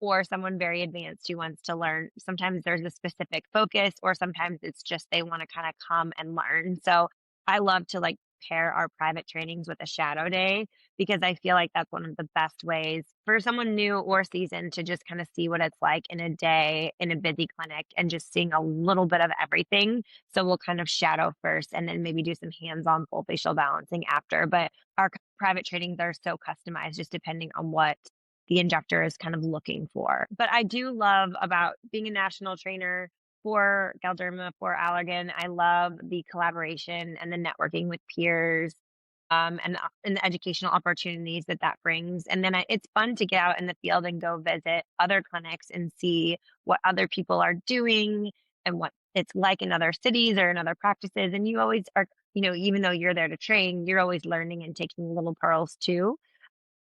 Or someone very advanced who wants to learn. Sometimes there's a specific focus, or sometimes it's just they want to kind of come and learn. So I love to like pair our private trainings with a shadow day because I feel like that's one of the best ways for someone new or seasoned to just kind of see what it's like in a day in a busy clinic and just seeing a little bit of everything. So we'll kind of shadow first and then maybe do some hands-on full facial balancing after. But our private trainings are so customized just depending on what the injector is kind of looking for. But I do love about being a national trainer for Galderma, for Allergan. I love the collaboration and the networking with peers, and the educational opportunities that that brings. And then it's fun to get out in the field and go visit other clinics and see what other people are doing and what it's like in other cities or in other practices. And you always are, even though you're there to train, you're always learning and taking little pearls too.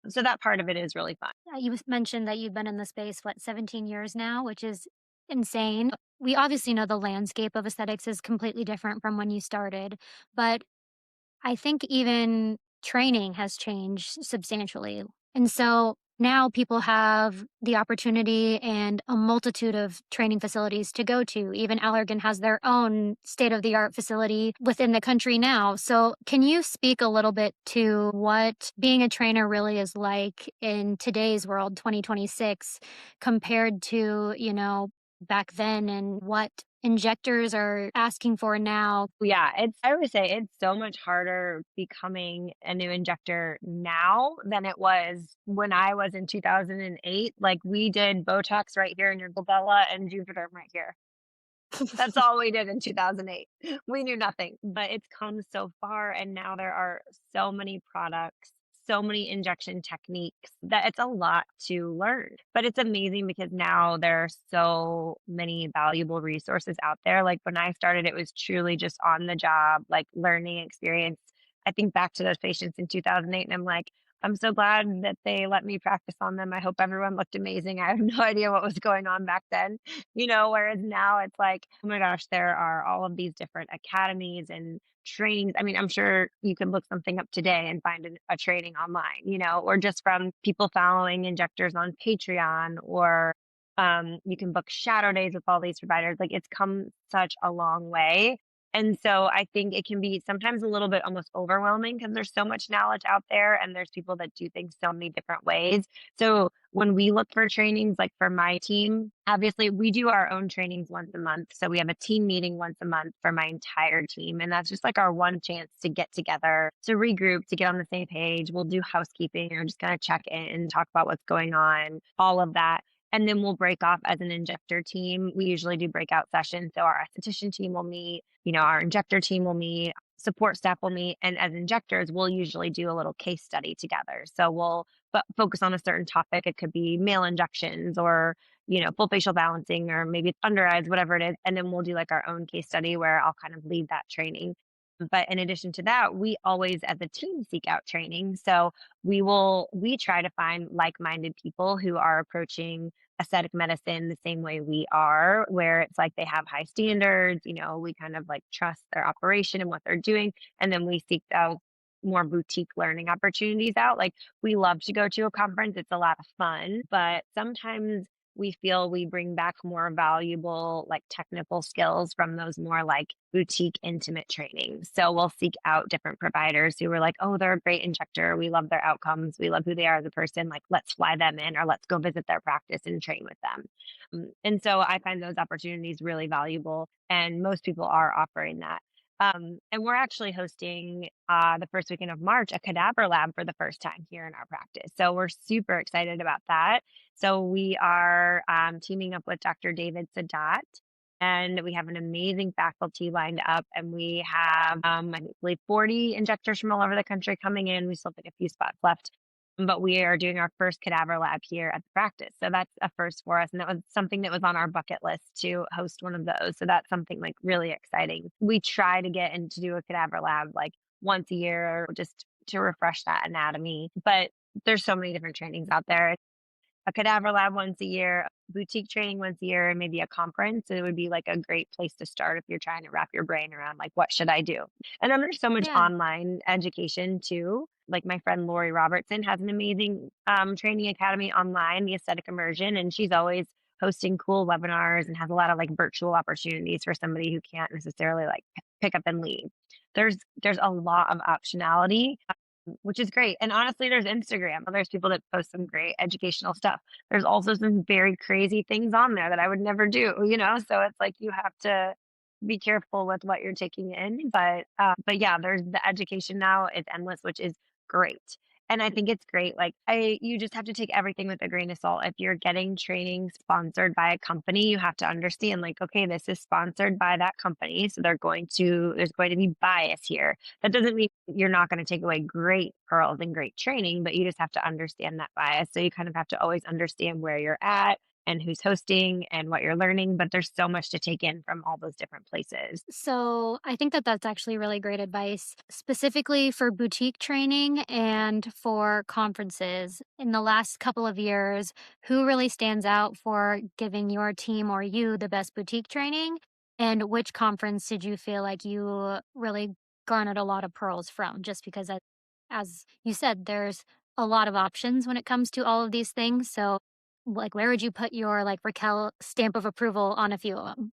So that part of it is really fun. You mentioned that you've been in the space, what, 17 years now, which is insane. We obviously know the landscape of aesthetics is completely different from when you started, but I think even training has changed substantially. And so now people have the opportunity and a multitude of training facilities to go to. Even Allergan has their own state of the art facility within the country now. So, can you speak a little bit to what being a trainer really is like in today's world, 2026, compared to, back then and what injectors are asking for now? Yeah, I would say it's so much harder becoming a new injector now than it was when I was in 2008. Like we did Botox right here in your glabella and Juvederm right here. That's all we did in 2008. We knew nothing, but it's come so far and now there are so many products, so many injection techniques that it's a lot to learn. But it's amazing because now there are so many valuable resources out there. Like when I started, it was truly just on the job, like learning experience. I think back to those patients in 2008 and I'm like, I'm so glad that they let me practice on them. I hope everyone looked amazing. I have no idea what was going on back then, whereas now it's like, oh my gosh, there are all of these different academies and trainings. I mean, I'm sure you could look something up today and find a training online, or just from people following injectors on Patreon, or you can book shadow days with all these providers. Like it's come such a long way. And so I think it can be sometimes a little bit almost overwhelming because there's so much knowledge out there and there's people that do things so many different ways. So when we look for trainings, like for my team, obviously we do our own trainings once a month. So we have a team meeting once a month for my entire team. And that's just like our one chance to get together, to regroup, to get on the same page. We'll do housekeeping or just kind of check in, talk about what's going on, all of that. And then we'll break off as an injector team. We usually do breakout sessions. So our esthetician team will meet, our injector team will meet, support staff will meet. And as injectors, we'll usually do a little case study together. So we'll focus on a certain topic. It could be male injections or, full facial balancing or maybe it's under eyes, whatever it is. And then we'll do like our own case study where I'll kind of lead that training. But in addition to that, we always as a team seek out training. So we try to find like-minded people who are approaching aesthetic medicine the same way we are, where it's like they have high standards, we kind of like trust their operation and what they're doing. And then we seek out more boutique learning opportunities out. Like we love to go to a conference. It's a lot of fun, but sometimes we feel we bring back more valuable like technical skills from those more like boutique intimate trainings. So we'll seek out different providers who are like, oh, they're a great injector. We love their outcomes. We love who they are as a person. Like, let's fly them in or let's go visit their practice and train with them. And so I find those opportunities really valuable. And most people are offering that. And we're actually hosting the first weekend of March a cadaver lab for the first time here in our practice. So we're super excited about that. So we are teaming up with Dr. David Sadat, and we have an amazing faculty lined up. And we have, I believe, 40 injectors from all over the country coming in. We still have like a few spots left, but we are doing our first cadaver lab here at the practice. So that's a first for us. And that was something that was on our bucket list to host one of those. So that's something like really exciting. We try to get in to do a cadaver lab like once a year just to refresh that anatomy. But there's so many different trainings out there. A cadaver lab once a year, boutique training once a year, and maybe a conference. It would be like a great place to start if you're trying to wrap your brain around like what should I do? And then there's so much Yeah. online education too. Like my friend Lori Robertson has an amazing training academy online, the Aesthetic Immersion, and she's always hosting cool webinars and has a lot of like virtual opportunities for somebody who can't necessarily like pick up and leave. There's a lot of optionality, which is great. And honestly, there's Instagram. There's people that post some great educational stuff. There's also some very crazy things on there that I would never do, you know? So it's like you have to be careful with what you're taking in. But yeah, there's the education now. It's endless, which is great. And I think it's great. Like you just have to take everything with a grain of salt. If you're getting training sponsored by a company, you have to understand like, okay, this is sponsored by that company. So there's going to be bias here. That doesn't mean you're not going to take away great pearls and great training, but you just have to understand that bias. So you kind of have to always understand where you're at and who's hosting and what you're learning. But there's so much to take in from all those different places. So I think that that's actually really great advice, specifically for boutique training and for conferences. In the last couple of years, who really stands out for giving your team or you the best boutique training? And which conference did you feel like you really garnered a lot of pearls from? Just because, as you said, there's a lot of options when it comes to all of these things. So, like, where would you put your like Raquel stamp of approval on a few of them?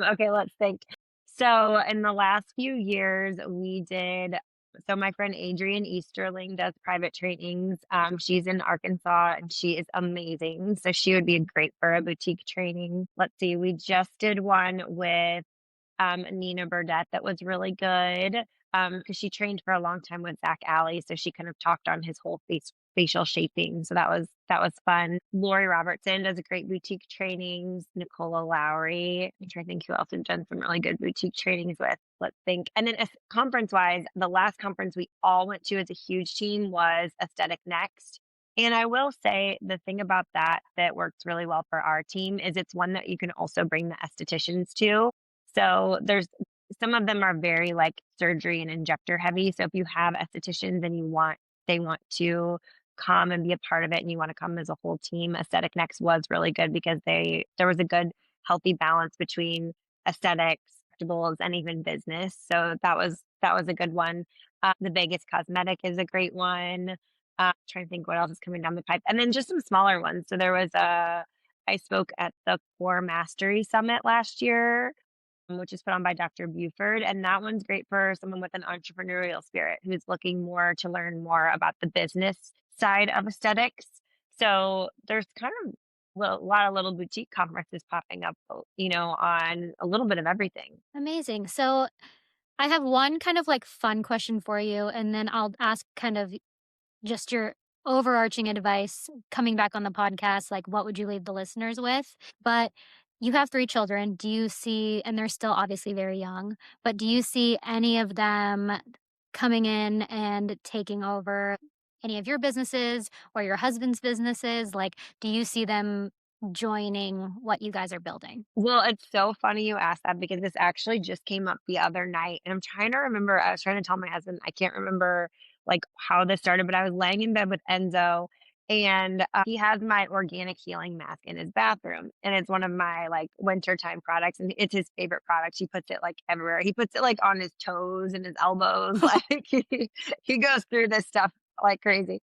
Okay, let's think. So in the last few years, so my friend Adrienne Easterling does private trainings. She's in Arkansas and she is amazing. So she would be great for a boutique training. Let's see, we just did one with Nina Burdett that was really good, because she trained for a long time with Zach Alley, so she kind of talked on his whole facial shaping, so that was fun. Lori Robertson does great boutique trainings. Nicola Lowry, I'm trying to think who else has done some really good boutique trainings with. Let's think. And then as conference-wise, the last conference we all went to as a huge team was Aesthetic Next. And I will say the thing about that works really well for our team is it's one that you can also bring the estheticians to. So there's some of them are very like surgery and injector heavy. So if you have estheticians and they want to come and be a part of it and you want to come as a whole team, Aesthetic Next was really good because there was a good healthy balance between aesthetics, injectables, and even business. So that was a good one. The Vegas Cosmetic is a great one. Trying to think what else is coming down the pipe. And then just some smaller ones. So I spoke at the Core Mastery Summit last year, which is put on by Dr. Buford. And that one's great for someone with an entrepreneurial spirit who's looking more to learn more about the business side of aesthetics. So there's kind of a lot of little boutique conferences popping up, on a little bit of everything. Amazing. So I have one kind of like fun question for you, and then I'll ask kind of just your overarching advice coming back on the podcast. Like, what would you leave the listeners with? But you have three children. Do you see, and they're still obviously very young, but do you see any of them coming in and taking over any of your businesses or your husband's businesses? Like, do you see them joining what you guys are building? Well, it's so funny you asked that because this actually just came up the other night, and I'm trying to remember. I was trying to tell my husband, I can't remember like how this started, but I was laying in bed with Enzo, and he has my organic healing mask in his bathroom, and it's one of my like wintertime products, and it's his favorite product. He puts it like everywhere. He puts it like on his toes and his elbows. Like he goes through this stuff like crazy.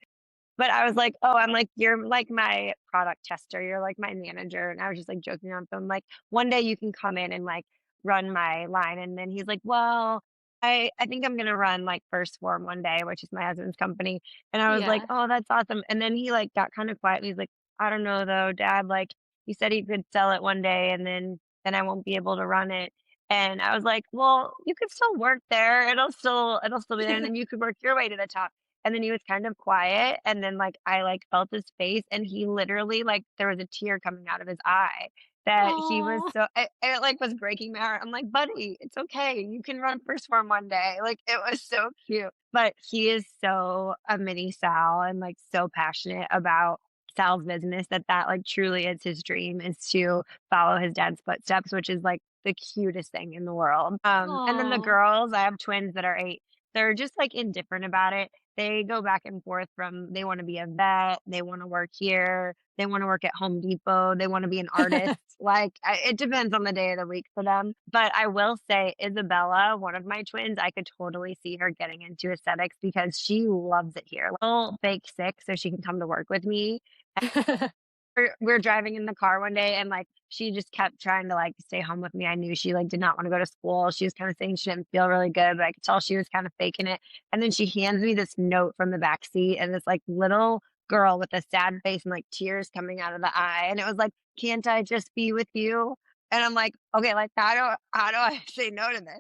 But I was like, "Oh," I'm like, "You're like my product tester, you're like my manager," and I was just, like, joking around with him, like, "One day you can come in and, like, run my line," and then he's like, "Well, I think I'm gonna run, like, First Form one day," which is my husband's company, and I was like, Yeah. "Oh, that's awesome," and then he, like, got kinda quiet, and he's like, "I don't know though, dad, like, you said he could sell it one day, and then I won't be able to run it," and I was like, "Well, you could still work there, it'll still be there, and then you could work your way to the top." And then he was kind of quiet, and then, like, I, like, felt his face, and he literally, like, there was a tear coming out of his eye that he was Oh. so it, like, was breaking my heart. I'm like, "Buddy, it's okay. You can run first form one day." Like, it was so cute. But he is so a mini Sal and, like, so passionate about Sal's business that, like, truly is his dream is to follow his dad's footsteps, which is, like, the cutest thing in the world. And then the Oh. girls, I have twins that are 8. They're just, like, indifferent about it. They go back and forth from they wanna be a vet, they wanna work here, they wanna work at Home Depot, they wanna be an artist, like, it depends on the day of the week for them, but I will say Isabella, one of my twins, I could totally see her getting into aesthetics because she loves it here. Little fake sick so she can come to work with me. we're driving in the car one day and, like, she just kept trying to, like, stay home with me. I knew she, like, did not wanna go to school. She was kinda saying she didn't feel really good, but I could tell she was kinda faking it, and then she hands me this note from the back seat and this, like, little girl with a sad face and, like, tears coming out of the eye, and it was like, "Can't I just be with you?" And I'm like, "Okay, like, how do I say no to this?"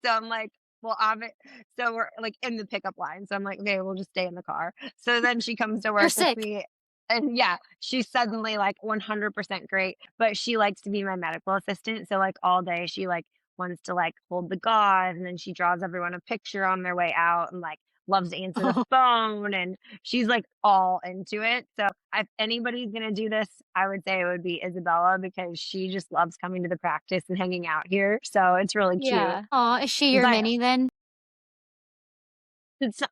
So I'm like, "Well, obvi" so we're, like, in the pickup line, so I'm like, "Okay, we'll just stay in the car." So then she comes to You're work with sick. me and yeah, she's suddenly like 100% great, but she likes to be my medical assistant. So like all day she like wants to like hold the gauze and then she draws everyone a picture on their way out and like loves to answer the Oh, phone and she's like all into it. So if anybody's gonna do this, I would say it would be Isabella because she just loves coming to the practice and hanging out here. So it's really cute. yeah. Aw, is she 'Cause your mini then?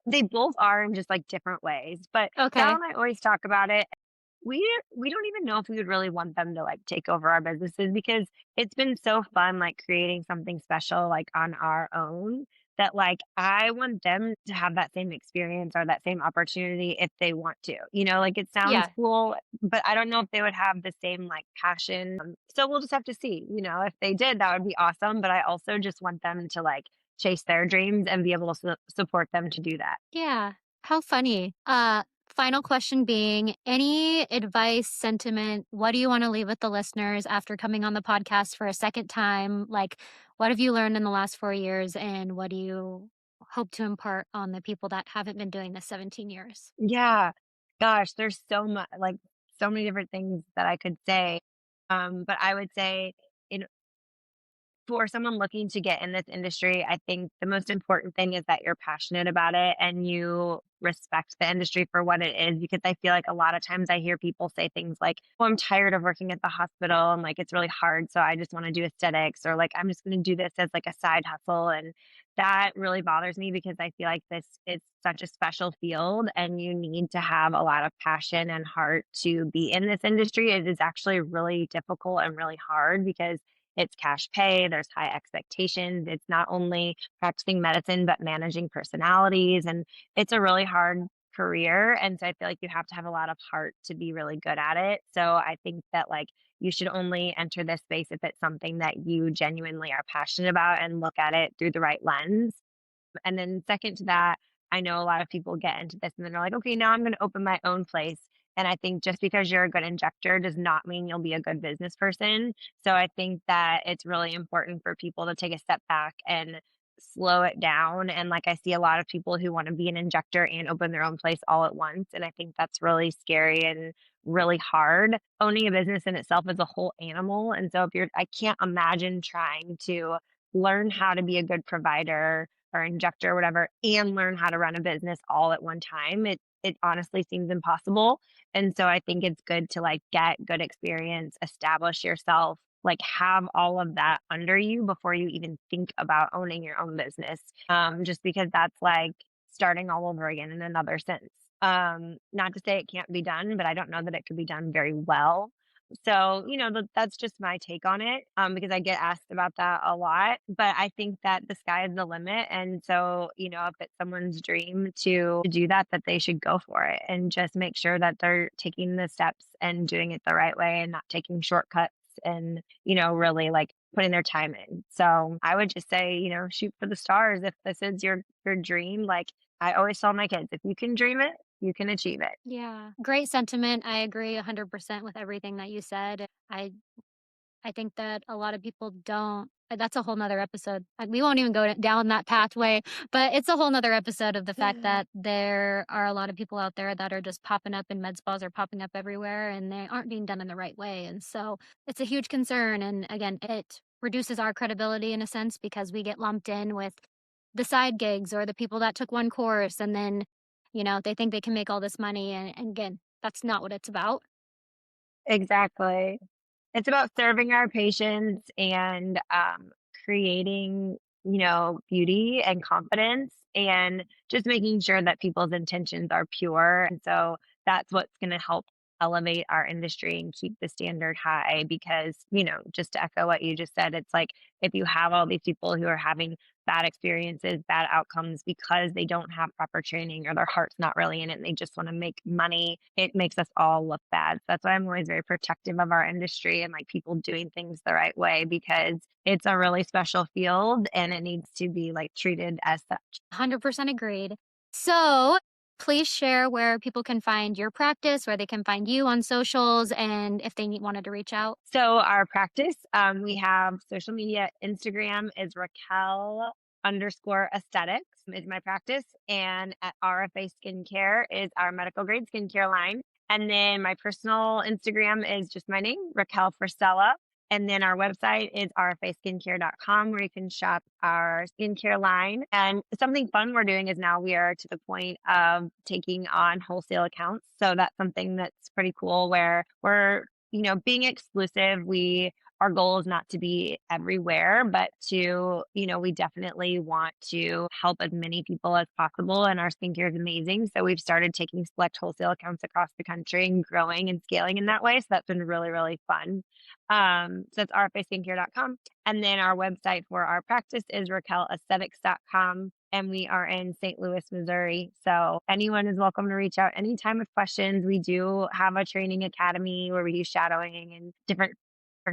they both are in just like different ways. But Sal Okay. and I always talk about it. We don't even know if we would really want them to, like, take over our businesses because it's been so fun, like, creating something special, like, on our own that, like, I want them to have that same experience or that same opportunity if they want to, like, it sounds Yeah. cool, but I don't know if they would have the same, like, passion, so we'll just have to see, if they did, that would be awesome, but I also just want them to, like, chase their dreams and be able to support them to do that. Yeah. How funny. Final question being any advice, sentiment, what do you want to leave with the listeners after coming on the podcast for a second time? Like, what have you learned in the last 4 years, and what do you hope to impart on the people that haven't been doing this 17 years? Yeah. Gosh, there's so much like, so many different things that I could say. But I would say, in for someone looking to get in this industry, I think the most important thing is that you're passionate about it and you respect the industry for what it is. Because I feel like a lot of times I hear people say things like, "Oh, I'm tired of working at the hospital and like it's really hard. So I just want to do aesthetics," or like, "I'm just going to do this as like a side hustle." And that really bothers me because I feel like this is such a special field and you need to have a lot of passion and heart to be in this industry. It is actually really difficult and really hard because it's cash pay, there's high expectations. It's not only practicing medicine, but managing personalities. And it's a really hard career. And so I feel like you have to have a lot of heart to be really good at it. So I think that like you should only enter this space if it's something that you genuinely are passionate about and look at it through the right lens. And then second to that, I know a lot of people get into this and then they're like, okay, now I'm going to open my own place. And I think just because you're a good injector does not mean you'll be a good business person. So I think that it's really important for people to take a step back and slow it down. And like I see a lot of people who want to be an injector and open their own place all at once. And I think that's really scary and really hard. Owning a business in itself is a whole animal. And so if you're, I can't imagine trying to learn how to be a good provider or injector or whatever and learn how to run a business all at one time. It honestly seems impossible. And so I think it's good to like get good experience, establish yourself, like have all of that under you before you even think about owning your own business. Just because that's like starting all over again in another sense. Not to say it can't be done, but I don't know that it could be done very well. So, that's just my take on it, because I get asked about that a lot. But I think that the sky is the limit. And so, if it's someone's dream to do that, that they should go for it and just make sure that they're taking the steps and doing it the right way and not taking shortcuts and, really like putting their time in. So I would just say, shoot for the stars. If this is your dream, like I always tell my kids, if you can dream it, you can achieve it. Yeah. Great sentiment. I agree 100% with everything that you said. I think that a lot of people don't that's a whole nother episode. We won't even go down that pathway, but it's a whole nother episode of the fact that there are a lot of people out there that are just popping up and med spas are popping up everywhere and they aren't being done in the right way. And so it's a huge concern. And again, it reduces our credibility in a sense because we get lumped in with the side gigs or the people that took one course and then, they think they can make all this money. And again, that's not what it's about. Exactly. It's about serving our patients and, creating, beauty and confidence and just making sure that people's intentions are pure, and so that's what's gonna help elevate our industry and keep the standard high because, you know, just to echo what you just said, it's like if you have all these people who are having bad experiences, bad outcomes because they don't have proper training or their heart's not really in it and they just want to make money, it makes us all look bad. So that's why I'm always very protective of our industry and like people doing things the right way because it's a really special field and it needs to be like treated as such. 100% agreed. So please share where people can find your practice, where they can find you on socials, and if they wanted to reach out. So our practice, we have social media. Instagram is Racquel underscore aesthetics is my practice. And at RFA Skincare is our medical grade skincare line. And then my personal Instagram is just my name, Racquel Frisella. And then our website is rfaskincare.com where you can shop our skincare line. And something fun we're doing is now we are to the point of taking on wholesale accounts. So that's something that's pretty cool where we're, you know, being exclusive. Our goal is not to be everywhere, but to, you know, we definitely want to help as many people as possible. And our skincare is amazing. So we've started taking select wholesale accounts across the country and growing and scaling in that way. So that's been really, really fun. So it's rfaskincare.com. And then our website for our practice is raquelaesthetics.com. And we are in St. Louis, Missouri. So anyone is welcome to reach out anytime with questions. We do have a training academy where we do shadowing and different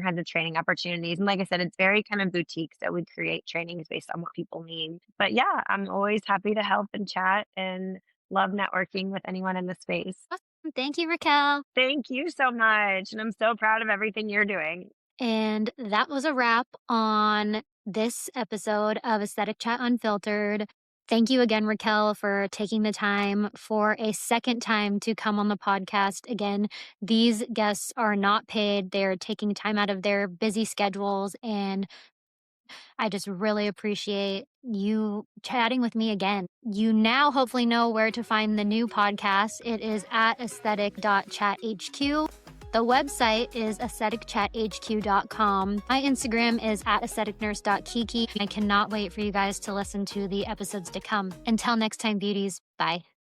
kinds of training opportunities. And like I said, it's very kind of boutique. So we create trainings based on what people need. But yeah, I'm always happy to help and chat and love networking with anyone in the space. Awesome. Thank you, Racquel. Thank you so much. And I'm so proud of everything you're doing. And that was a wrap on this episode of Aesthetic Chat Unfiltered. Thank you again, Racquel, for taking the time for a second time to come on the podcast. Again, these guests are not paid. They're taking time out of their busy schedules. And I just really appreciate you chatting with me again. You now hopefully know where to find the new podcast. It is at aesthetic.chathq. The website is aestheticchathq.com. My Instagram is at aestheticnurse.kiki. I cannot wait for you guys to listen to the episodes to come. Until next time, beauties, bye.